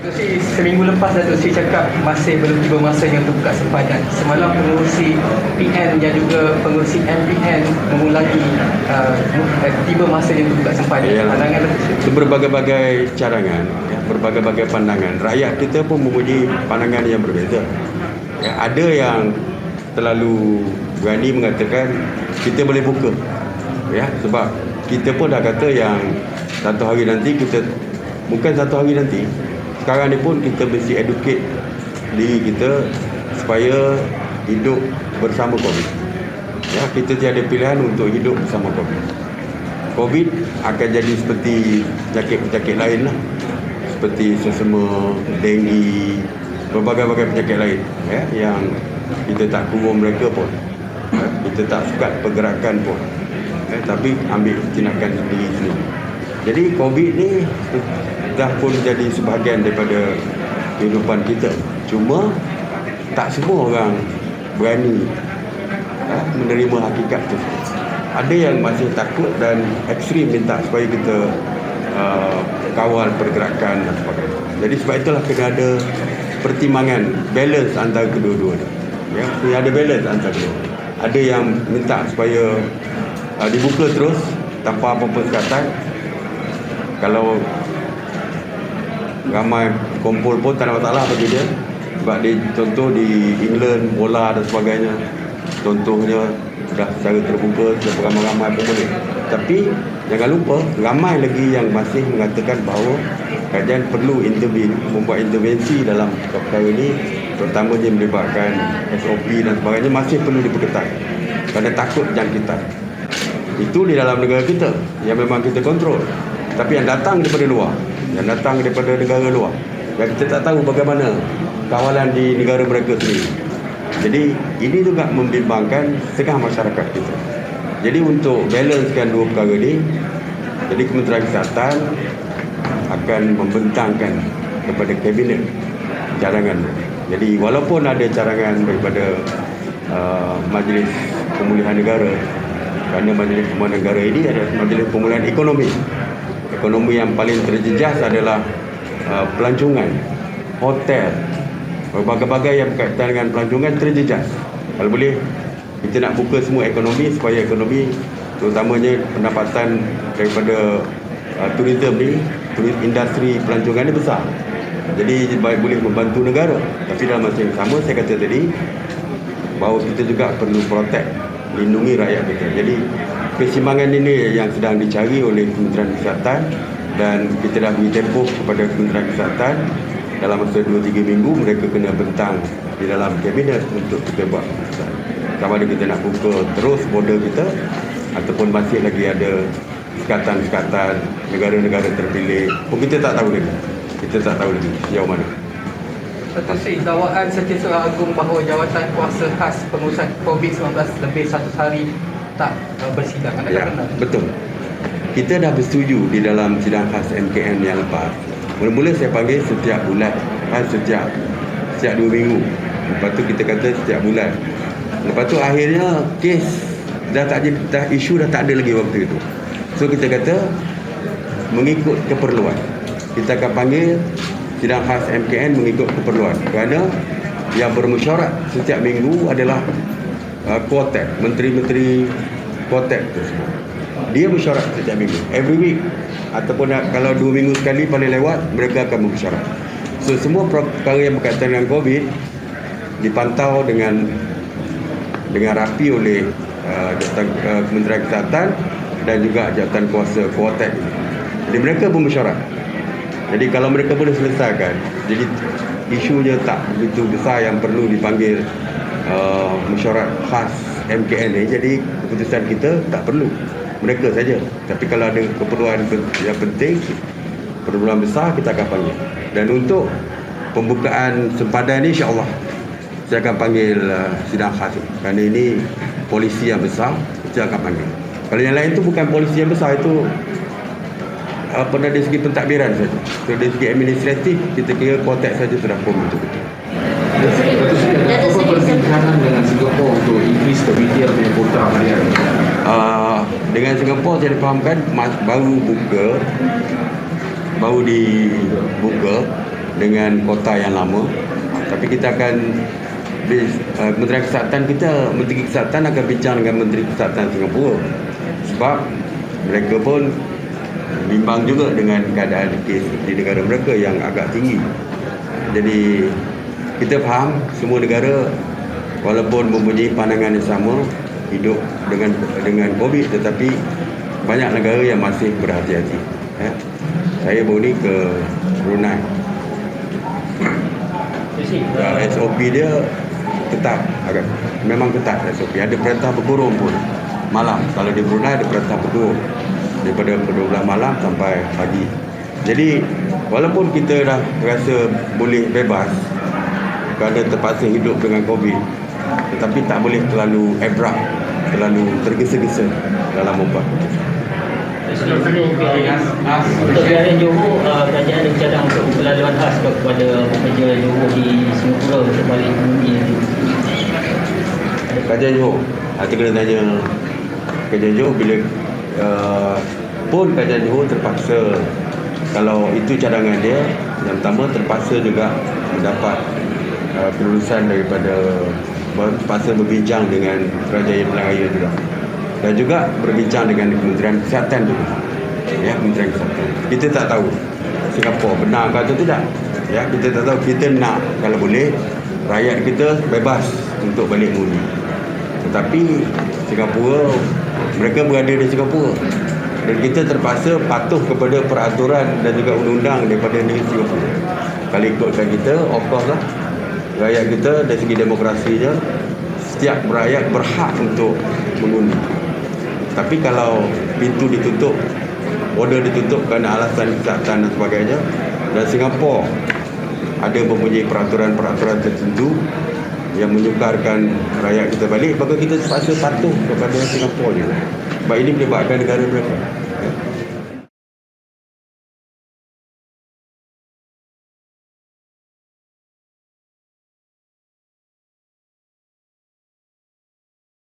Datuk Sri, seminggu lepas Datuk Sri cakap masih belum tiba masanya untuk buka sempadan. Semalam pengurusi PN dan juga pengurusi MPN mengulangi tiba masanya untuk buka sempadan. Pandangan Datuk Sri? Itu berbagai-bagai cadangan, ya, berbagai-bagai pandangan. Rakyat kita pun mempunyai pandangan yang berbeza. Ya, ada yang terlalu berani mengatakan kita boleh buka, ya, sebab kita pun dah kata yang satu hari nanti kita, bukan satu hari nanti, sekarang ni pun kita mesti educate diri kita supaya hidup bersama COVID. Ya, kita tiada pilihan untuk hidup bersama COVID. COVID akan jadi seperti penyakit-penyakit lain lah, seperti sesama, denggi, berbagai-bagai penyakit lain, ya, yang kita tak kurung mereka pun, ya, kita tak sukat pergerakan pun, ya, tapi ambil tindakan sendiri sendiri. Jadi COVID ni dah pun jadi sebahagian daripada kehidupan kita. Cuma tak semua orang berani menerima hakikat tu. Ada yang masih takut dan ekstrim minta supaya kita kawal pergerakan dan sebagainya. Jadi sebab itulah kena ada pertimbangan, balance antara kedua-dua. Ya, kena ada balance antara kedua. Ada yang minta supaya dibuka terus tanpa apa-apa sekatan. Kalau ramai kumpul pun tak ada masalah bagi dia, sebab dia contoh di England bola dan sebagainya, contohnya dah secara terbuka, secara ramai-ramai pun boleh. Tapi jangan lupa ramai lagi yang masih mengatakan bahawa kerajaan perlu membuat intervensi dalam perkara ini, terutamanya melibatkan SOP dan sebagainya, masih perlu diperketat kerana takut jangkitan. Itu di dalam negara kita yang memang kita kontrol. Tapi yang datang daripada luar, yang datang daripada negara luar, yang kita tak tahu bagaimana kawalan di negara mereka sendiri. Jadi ini juga membimbangkan setengah masyarakat kita. Jadi untuk balancekan dua perkara ini, jadi Kementerian Kesihatan akan membentangkan kepada Kabinet cadangan. Jadi walaupun ada cadangan daripada Majlis Pemulihan Negara, kerana Majlis Pemulihan Negara ini adalah Majlis Pemulihan Ekonomi. Ekonomi yang paling terjejas adalah pelancongan, hotel, berbagai-bagai yang berkaitan dengan pelancongan terjejas. Kalau boleh, kita nak buka semua ekonomi supaya ekonomi, terutamanya pendapatan daripada turisme ni, industri pelancongan ni besar. Jadi baik boleh membantu negara. Tapi dalam masa yang sama, saya kata tadi bahawa kita juga perlu protect, lindungi rakyat kita. Jadi keseimbangan ini yang sedang dicari oleh Kementerian Kesihatan, dan kita dah beri tempoh kepada Kementerian Kesihatan dalam masa 2-3 minggu mereka kena bentang di dalam kabinet untuk kita buat keputusan. Sama ada kita nak buka terus border kita ataupun masih lagi ada sekatan-sekatan negara-negara terpilih pun kita tak tahu lagi. Kita tak tahu lagi sejauh mana. Datuk Sri, dakwaan Setiausaha Agung bahawa jawatan kuasa khas pengurusan COVID-19 lebih 100 hari tak bersidang. Ya, betul. Kita dah bersetuju di dalam sidang khas MKN yang lepas. Mula-mula saya panggil setiap bulan, setiap 2 minggu. Lepas tu kita kata setiap bulan. Lepas tu akhirnya kes isu dah tak ada lagi waktu itu. So kita kata mengikut keperluan. Kita akan panggil sidang khas MKN mengikut keperluan. Kerana yang bermesyuarat setiap minggu adalah Quartet, menteri-menteri Quartet tu semua. Dia mesyuarat setiap minggu, every week, ataupun kalau 2 minggu sekali paling lewat, mereka akan mesyuarat. So semua perkara yang berkaitan dengan COVID dipantau dengan rapi oleh Kementerian Kesihatan dan juga jawatan kuasa Quartet. Jadi mereka pun mesyuarat. Jadi kalau mereka boleh selesaikan, jadi isunya tak begitu besar yang perlu dipanggil mesyuarat khas MKN ni, jadi keputusan kita tak perlu mereka saja. Tapi kalau ada keperluan yang penting, keperluan besar, kita akan panggil. Dan untuk pembukaan sempadan ni, insya-Allah saya akan panggil sidang khas, kerana ini polisi yang besar, kita akan panggil. Kalau yang lain tu bukan polisi yang besar, itu dari segi pentadbiran saja. So, dari segi administratif, kita kira Quartet saja sudah pun betul-betul. Apa perbincangan dengan Singapura untuk increase the retail punya quota harian? Dengan Singapura saya difahamkan baru dibuka dengan kota yang lama. Tapi kita akan Menteri Kesihatan akan bincang dengan Menteri Kesihatan Singapura, sebab mereka pun bimbang juga dengan keadaan kes di negara mereka yang agak tinggi. Jadi kita faham semua negara walaupun mempunyai pandangan yang sama hidup dengan COVID, tetapi banyak negara yang masih berhati-hati. Saya baru ni ke Brunei. SOP dia ketat, memang ketat SOP. Ada perintah berkurung pun malam. Kalau di Brunei ada perintah berkurung daripada 12 malam sampai pagi. Jadi walaupun kita dah rasa boleh bebas kerana terpaksa hidup dengan COVID, tetapi tak boleh terlalu abrupt, terlalu tergesa-gesa dalam ubah. Untuk PRN Johor, kerajaan ada cadang untuk pelaluan khas kepada pekerja Johor di Singapura untuk balik mengundi. Kerajaan Johor, kita kena tanya kerajaan Johor bila pun kerajaan Johor terpaksa, kalau itu cadangan dia, yang pertama terpaksa juga mendapat kelulusan daripada, terpaksa berbincang dengan Kerajaan Pilihan Raya juga, dan juga berbincang dengan Kementerian Kesihatan juga. Ya, Kementerian Kesihatan. Kita tak tahu Singapura benar ke atau tidak. Ya, kita tak tahu. Kita nak kalau boleh rakyat kita bebas untuk balik mengundi. Tetapi Singapura, mereka berada di Singapura, dan kita terpaksa patuh kepada peraturan dan juga undang-undang daripada negeri Singapura. Kalau ikutkan kita, of course lah, rakyat kita dari segi demokrasinya, setiap rakyat berhak untuk mengundi. Tapi kalau pintu ditutup, border ditutup kerana alasan kesihatan dan sebagainya, dan Singapura ada mempunyai peraturan-peraturan tertentu yang menyukarkan rakyat kita balik, maka kita terpaksa patuh kepada Singapura juga. Sebab ini melibatkan negara mereka.